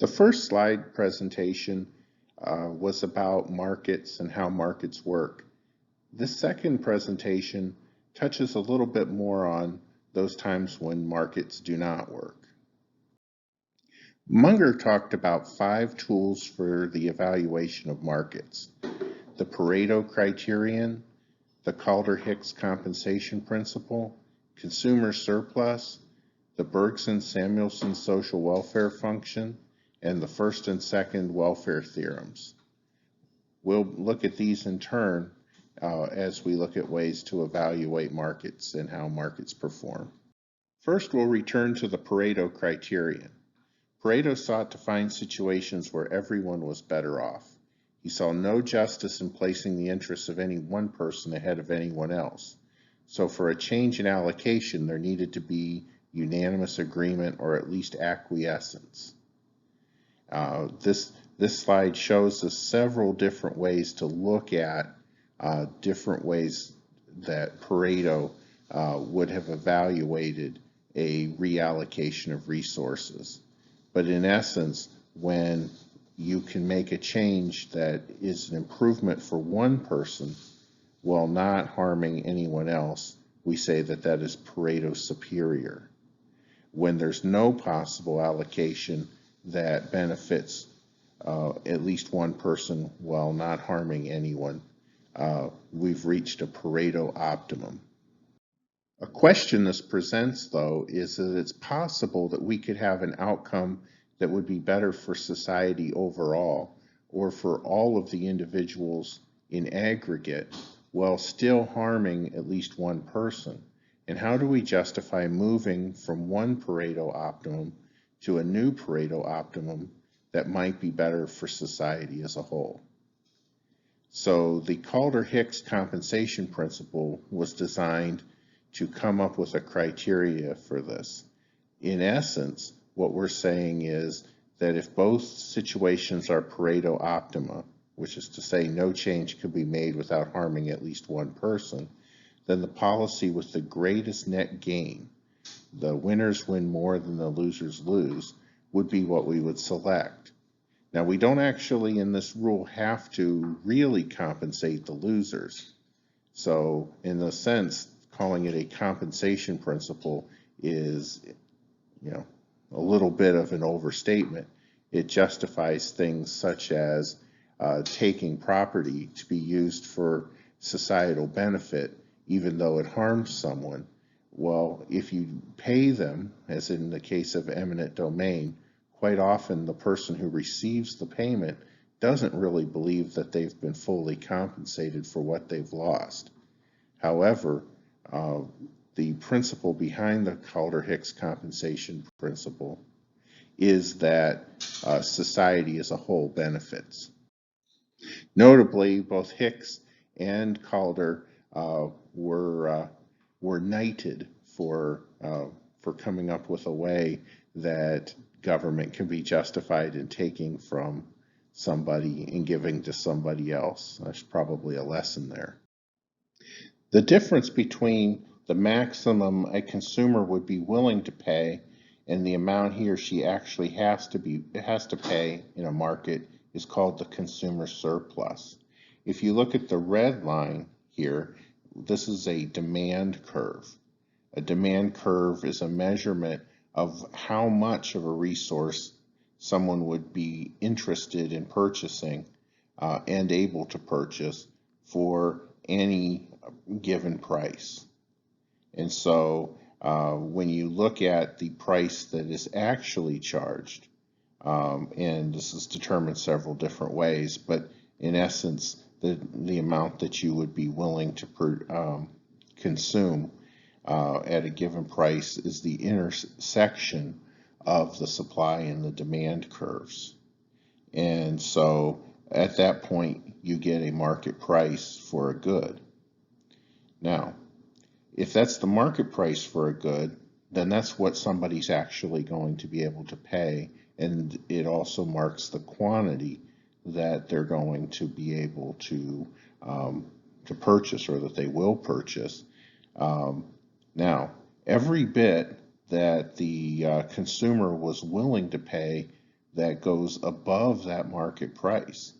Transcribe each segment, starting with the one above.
The first slide presentation was about markets and how markets work. This second presentation touches a little bit more on those times when markets do not work. Munger talked about 5 tools for the evaluation of markets: the Pareto criterion, the Calder-Hicks compensation principle, consumer surplus, the Bergson-Samuelson social welfare function, and the first and second welfare theorems. We'll look at these in turn as we look at ways to evaluate markets and how markets perform. First, we'll return to the Pareto criterion. Pareto sought to find situations where everyone was better off. He saw no justice in placing the interests of any one person ahead of anyone else. So for a change in allocation, there needed to be unanimous agreement or at least acquiescence. This slide shows us several different ways to look at different ways that Pareto would have evaluated a reallocation of resources. But in essence, when you can make a change that is an improvement for one person while not harming anyone else, we say that that is Pareto superior. When there's no possible allocation that benefits at least one person while not harming anyone, we've reached a Pareto optimum. A question this presents, though, is that it's possible that we could have an outcome that would be better for society overall, or for all of the individuals in aggregate, while still harming at least one person. And how do we justify moving from one Pareto optimum to a new Pareto optimum that might be better for society as a whole? So the Calder-Hicks compensation principle was designed to come up with a criteria for this. In essence, what we're saying is that if both situations are Pareto optima, which is to say no change could be made without harming at least one person, then the policy with the greatest net gain, the winners win more than the losers lose, would be what we would select. Now, we don't actually in this rule have to really compensate the losers. So in a sense, calling it a compensation principle is, a little bit of an overstatement. It justifies things such as taking property to be used for societal benefit, even though it harms someone. Well, if you pay them, as in the case of eminent domain, quite often the person who receives the payment doesn't really believe that they've been fully compensated for what they've lost. However, the principle behind the Calder-Hicks compensation principle is that society as a whole benefits. Notably, both Hicks and Calder were knighted for coming up with a way that government can be justified in taking from somebody and giving to somebody else. There's probably a lesson there. The difference between the maximum a consumer would be willing to pay and the amount he or she actually has to pay in a market is called the consumer surplus. If you look at the red line here, this is a demand curve. A demand curve is a measurement of how much of a resource someone would be interested in purchasing and able to purchase for any given price. And so when you look at the price that is actually charged, and this is determined several different ways, but in essence, the amount that you would be willing to consume at a given price is the intersection of the supply and the demand curves. And so at that point, you get a market price for a good. Now, if that's the market price for a good, then that's what somebody's actually going to be able to pay, and it also marks the quantity that they're going to be able to purchase, or that they will purchase. Now, every bit that the consumer was willing to pay that goes above that market price.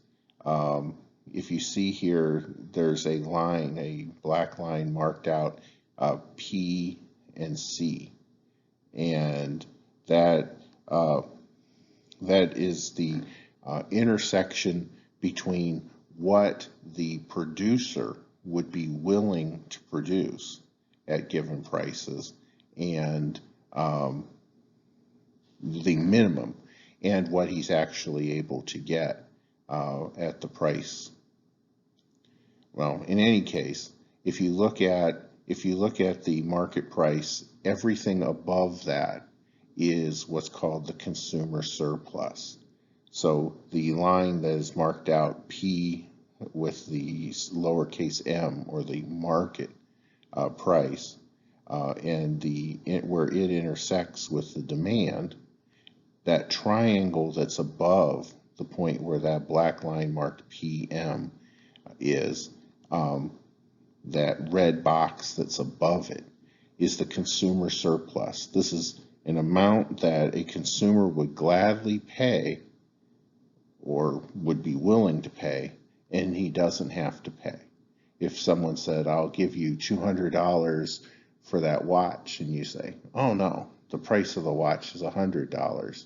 If you see here, there's a line, a black line marked out P and C, and that that is the intersection between what the producer would be willing to produce at given prices and the minimum, and what he's actually able to get at the price. Well, in any case, if you look at the market price, everything above that is what's called the consumer surplus. So the line that is marked out P with the lowercase m, or the market price, and where it intersects with the demand, that triangle that's above the point where that black line marked PM is, that red box that's above it, is the consumer surplus. This is an amount that a consumer would gladly pay, or would be willing to pay, and he doesn't have to pay. If someone said, I'll give you $200 for that watch, and you say, oh no, the price of the watch is $100,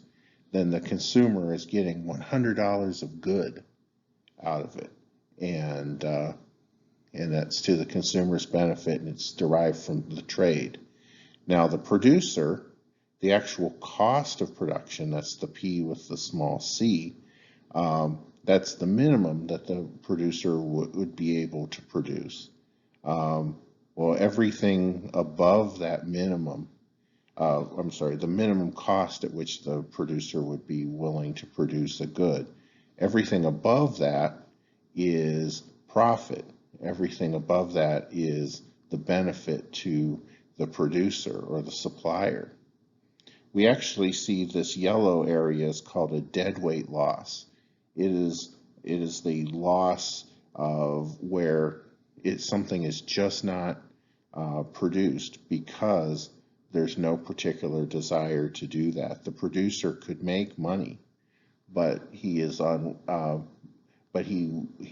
then the consumer is getting $100 of good out of it. And that's to the consumer's benefit, and it's derived from the trade. Now the producer, the actual cost of production, that's the P with the small c, that's the minimum that the producer would be able to produce. Well, everything above that minimum, the minimum cost at which the producer would be willing to produce a good, everything above that is profit. Everything above that is the benefit to the producer or the supplier. We actually see this yellow area is called a deadweight loss. It is the loss of where something is just not produced because there's no particular desire to do that. The producer could make money, but he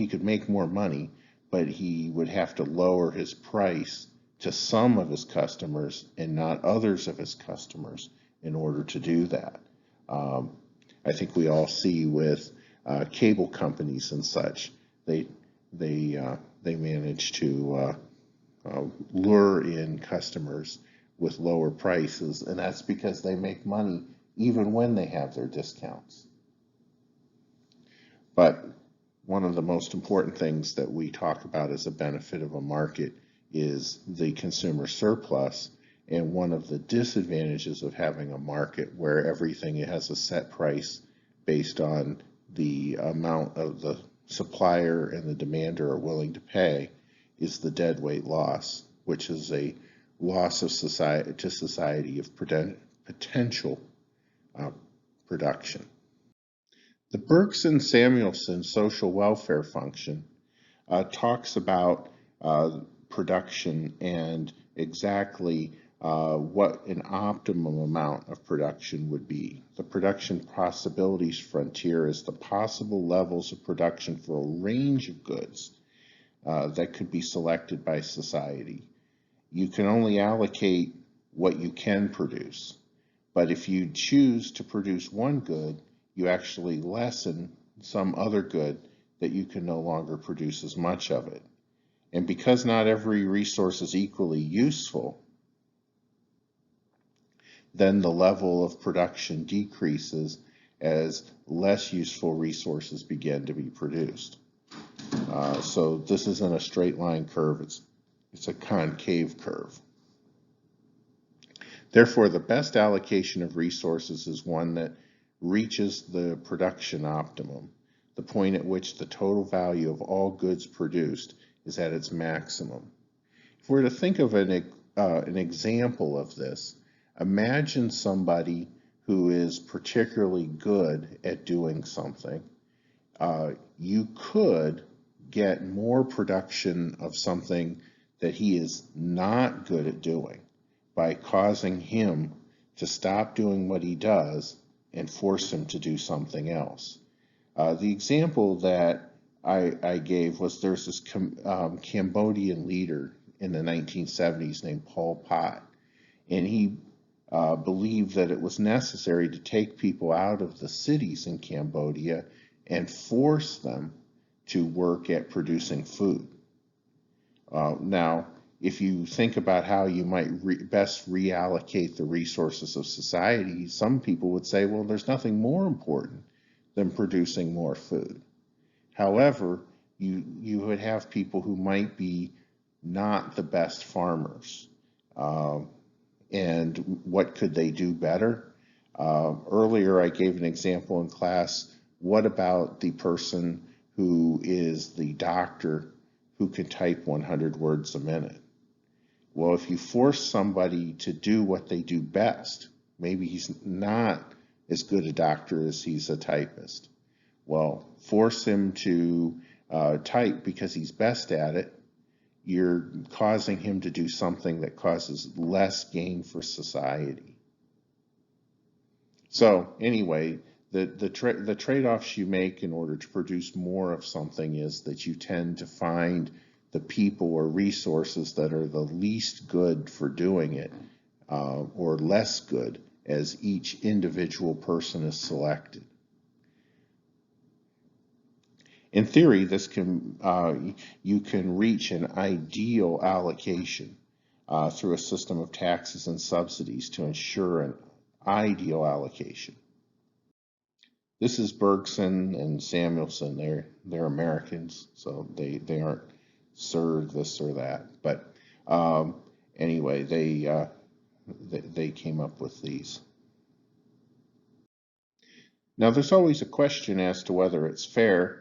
could make more money, but he would have to lower his price to some of his customers and not others of his customers in order to do that. I think we all see with cable companies and such, they manage to lure in customers with lower prices, and that's because they make money even when they have their discounts. But one of the most important things that we talk about as a benefit of a market is the consumer surplus. And one of the disadvantages of having a market where everything has a set price based on the amount of the supplier and the demander are willing to pay is the deadweight loss, which is a loss of society of potential production. The Berkson-Samuelson social welfare function talks about production and exactly what an optimum amount of production would be. The production possibilities frontier is the possible levels of production for a range of goods that could be selected by society. You can only allocate what you can produce, but if you choose to produce one good, you actually lessen some other good that you can no longer produce as much of it. And because not every resource is equally useful, then the level of production decreases as less useful resources begin to be produced. So this isn't a straight line curve, it's a concave curve. Therefore, the best allocation of resources is one that reaches the production optimum, the point at which the total value of all goods produced is at its maximum. If we're to think of an example of this, imagine somebody who is particularly good at doing something. You could get more production of something that he is not good at doing by causing him to stop doing what he does and force him to do something else. The example that I gave was there's this Cambodian leader in the 1970s named Pol Pot, and he believed that it was necessary to take people out of the cities in Cambodia and force them to work at producing food. Now, if you think about how you might best reallocate the resources of society, some people would say, well, there's nothing more important than producing more food. However, you would have people who might be not the best farmers. And what could they do better? Earlier, I gave an example in class. What about the person who is the doctor who can type 100 words a minute? Well, if you force somebody to do what they do best, maybe he's not as good a doctor as he's a typist. Well, force him to type because he's best at it. You're causing him to do something that causes less gain for society. So anyway, the trade-offs you make in order to produce more of something is that you tend to find the people or resources that are the least good for doing it, or less good as each individual person is selected. In theory, this you can reach an ideal allocation through a system of taxes and subsidies to ensure an ideal allocation. This is Bergson and Samuelson. They're Americans, so they aren't Sir this or that. But anyway, they came up with these. Now, there's always a question as to whether it's fair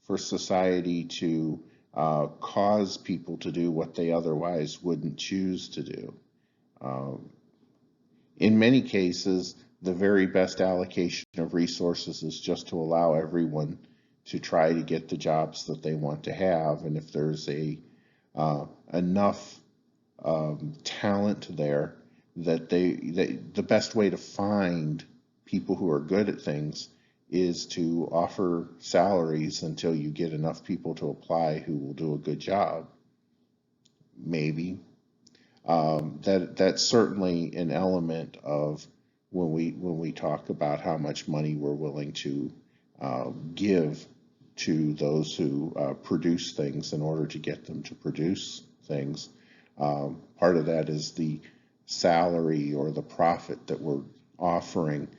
for society to cause people to do what they otherwise wouldn't choose to do. In many cases, the very best allocation of resources is just to allow everyone to try to get the jobs that they want to have, and if there's enough talent there that the best way to find people who are good at things is to offer salaries until you get enough people to apply who will do a good job. Maybe. That's certainly an element of when we talk about how much money we're willing to give to those who produce things in order to get them to produce things. Part of that is the salary or the profit that we're offering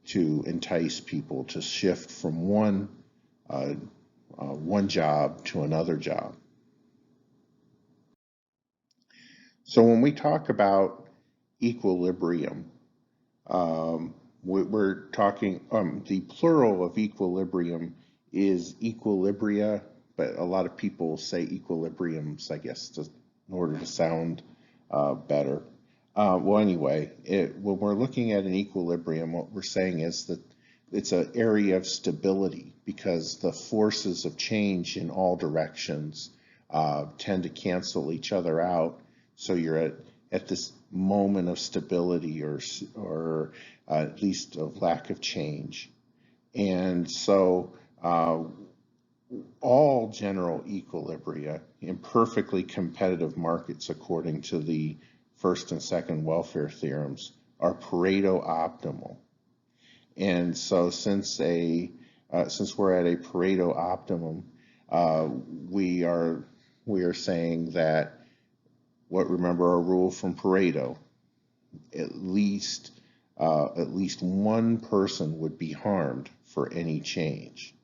to entice people to shift from one job to another job. So when we talk about equilibrium, we're talking, the plural of equilibrium is equilibria, but a lot of people say equilibriums, I guess, in order to sound better. Well, anyway, when we're looking at an equilibrium, what we're saying is that it's an area of stability because the forces of change in all directions tend to cancel each other out. So you're at this moment of stability or at least a lack of change. And so all general equilibria in perfectly competitive markets, according to the first and second welfare theorems, are Pareto optimal. And so since we're at a Pareto optimum, we are saying that remember our rule from Pareto, at least one person would be harmed for any change.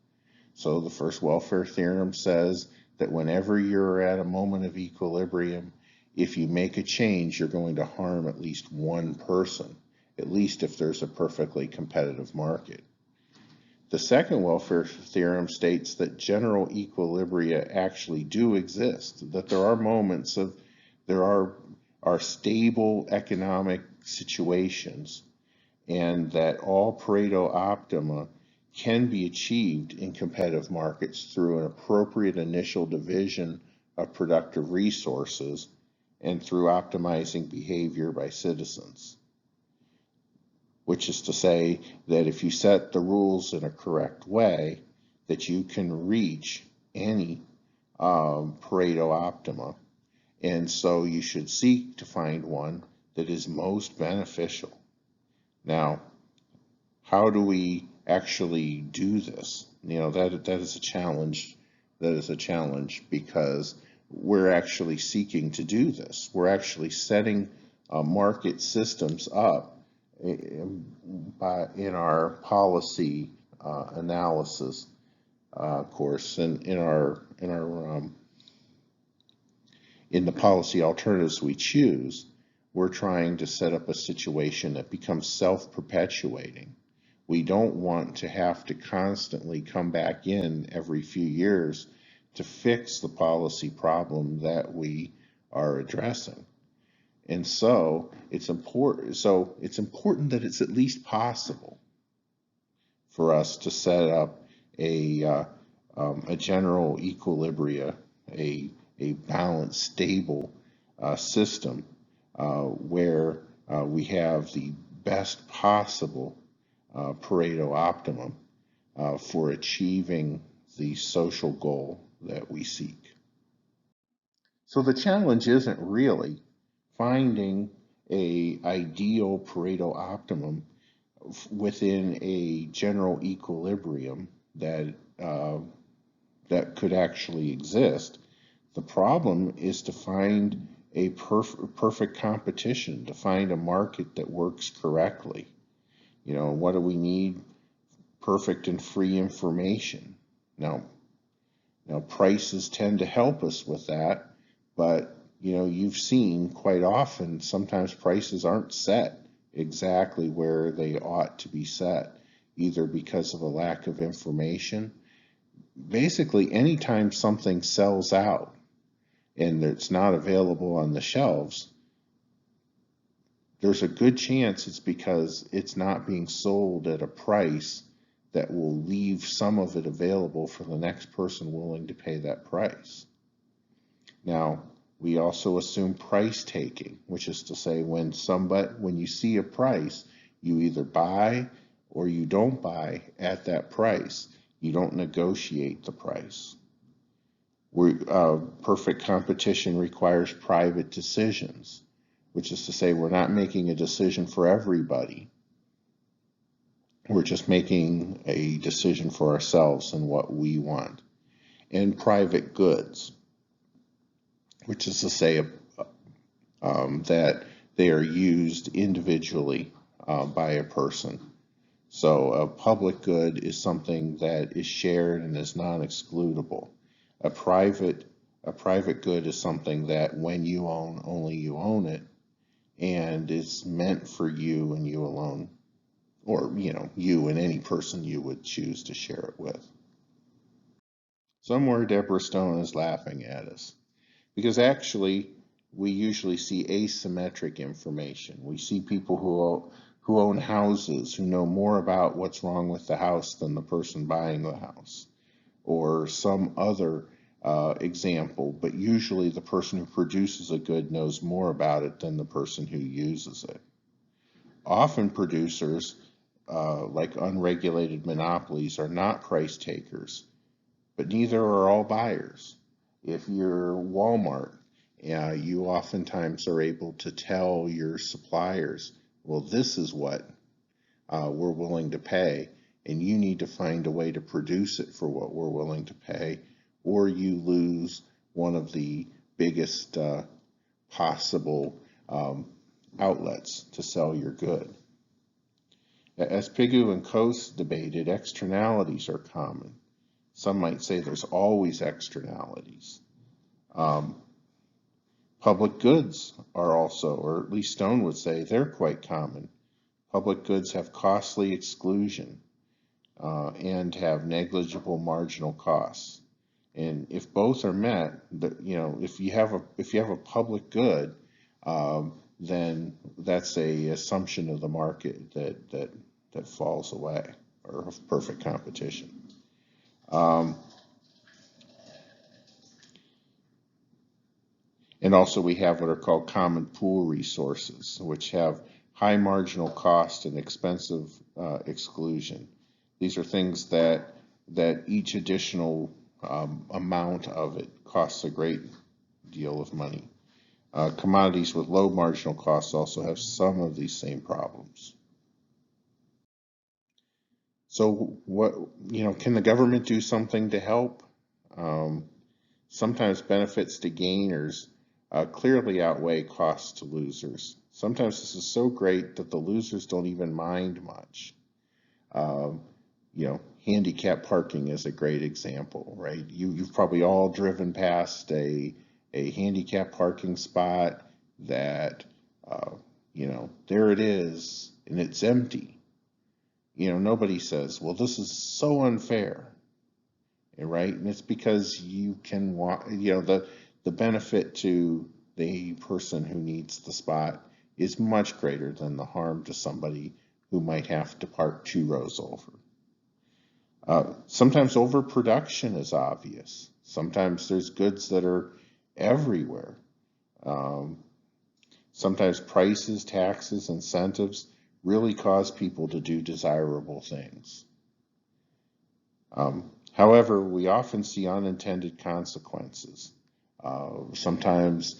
So the first welfare theorem says that whenever you're at a moment of equilibrium, if you make a change, you're going to harm at least one person, at least if there's a perfectly competitive market. The second welfare theorem states that general equilibria actually do exist, that there are moments of, there are stable economic situations, and that all Pareto optima can be achieved in competitive markets through an appropriate initial division of productive resources and through optimizing behavior by citizens. which is to say that if you set the rules in a correct way, that you can reach any Pareto optima. And so you should seek to find one that is most beneficial. Now, how do we actually do this? That is a challenge. That is a challenge because we're actually seeking to do this. We're actually setting market systems up in our policy analysis course, and in the policy alternatives we choose. We're trying to set up a situation that becomes self-perpetuating. We don't want to have to constantly come back in every few years to fix the policy problem that we are addressing. And so it's important that it's at least possible for us to set up a general equilibria, a balanced, stable system where we have the best possible Pareto optimum for achieving the social goal that we seek. So the challenge isn't really finding an ideal Pareto optimum within a general equilibrium that could actually exist. The problem is to find a perfect competition, to find a market that works correctly. What do we need? Perfect and free information. Now prices tend to help us with that, but you've seen quite often sometimes prices aren't set exactly where they ought to be set, either because of a lack of information. Basically, anytime something sells out and it's not available on the shelves, there's a good chance it's because it's not being sold at a price that will leave some of it available for the next person willing to pay that price. Now, we also assume price taking, which is to say when you see a price, you either buy or you don't buy at that price. You don't negotiate the price. Perfect competition requires private decisions, which is to say we're not making a decision for everybody. We're just making a decision for ourselves and what we want. And private goods, which is to say that they are used individually by a person. So a public good is something that is shared and is non-excludable. A private good is something that when you own, only you own it, and is meant for you and you alone, or you and any person you would choose to share it with. Somewhere Deborah Stone is laughing at us, because actually we usually see asymmetric information. We see people who own houses who know more about what's wrong with the house than the person buying the house, or some other example, but usually the person who produces a good knows more about it than the person who uses it. Often producers, like unregulated monopolies, are not price takers, but neither are all buyers. If you're Walmart, you oftentimes are able to tell your suppliers, well, this is what we're willing to pay, and you need to find a way to produce it for what we're willing to pay, or you lose one of the biggest possible outlets to sell your good. As Pigou and Coase debated, externalities are common. Some might say there's always externalities. Public goods are also, or at least Stone would say, they're quite common. Public goods have costly exclusion and have negligible marginal costs. And if both are met, if you have a public good, then that's a assumption of the market that falls away, or of perfect competition. And also we have what are called common pool resources, which have high marginal cost and expensive exclusion. These are things that each additional amount of it costs a great deal of money. Commodities with low marginal costs also have some of these same problems. So can the government do something to help? Sometimes benefits to gainers clearly outweigh costs to losers. Sometimes this is so great that the losers don't even mind much. Handicap parking is a great example, right? You've probably all driven past a handicap parking spot that, there it is and it's empty. Nobody says, well, this is so unfair, right? And it's because you can walk, the benefit to the person who needs the spot is much greater than the harm to somebody who might have to park 2 rows over. Sometimes overproduction is obvious. Sometimes there's goods that are everywhere. Sometimes prices, taxes, incentives really cause people to do desirable things. However, we often see unintended consequences. Sometimes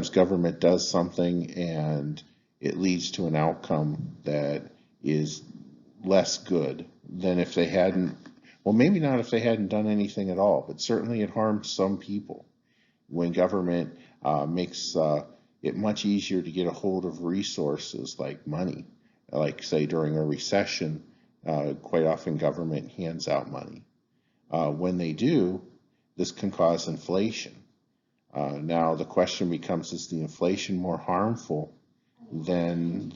government does something and it leads to an outcome that is less good than if they hadn't, well, maybe not if they hadn't done anything at all, but certainly it harms some people. When government makes it much easier to get a hold of resources like money, like say during a recession, quite often government hands out money. When they do, this can cause inflation. Now the question becomes, is the inflation more harmful than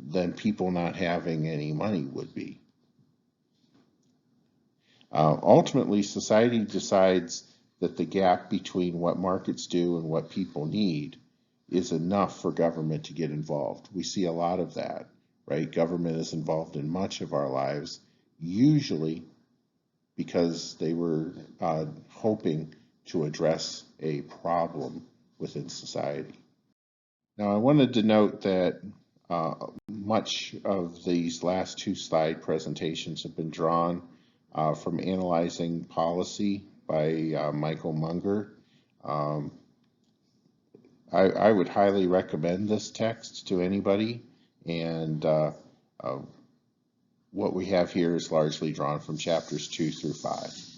than people not having any money would be? Ultimately, society decides that the gap between what markets do and what people need is enough for government to get involved. We see a lot of that, right? Government is involved in much of our lives, usually because they were hoping to address a problem within society. Now, I wanted to note that much of these last 2 slide presentations have been drawn from Analyzing Policy by Michael Munger. I would highly recommend this text to anybody, and what we have here is largely drawn from chapters 2 through 5.